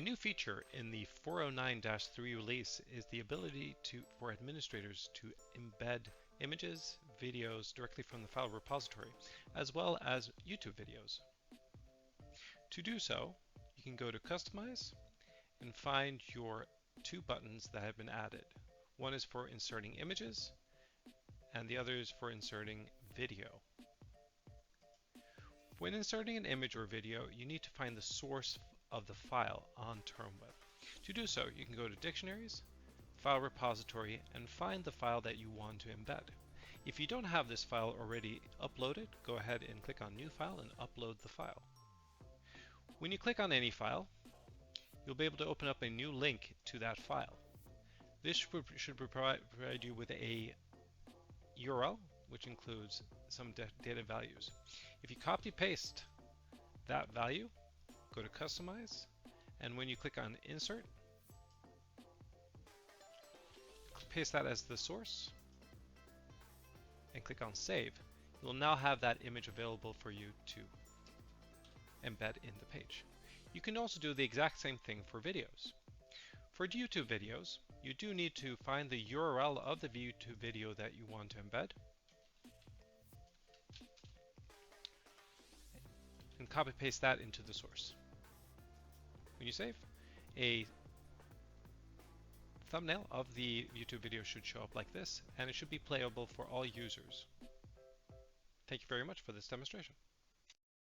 A new feature in the 409-3 release is the ability for administrators to embed images, videos directly from the file repository, as well as YouTube videos. To do so, you can go to Customize and find your two buttons that have been added. One is for inserting images, and the other is for inserting video. When inserting an image or video, you need to find the source of the file on TermWeb. To do so, you can go to Dictionaries, File Repository, and find the file that you want to embed. If you don't have this file already uploaded, go ahead and click on New File and upload the file. When you click on any file, you'll be able to open up a new link to that file. This should provide you with a URL, which includes some data values. If you copy-paste that value, go to Customize, and when you click on Insert, paste that as the source, and click on Save. You'll now have that image available for you to embed in the page. You can also do the exact same thing for videos. For YouTube videos, you do need to find the URL of the YouTube video that you want to embed, and copy-paste that into the source. When you save, a thumbnail of the YouTube video should show up like this, and it should be playable for all users. Thank you very much for this demonstration.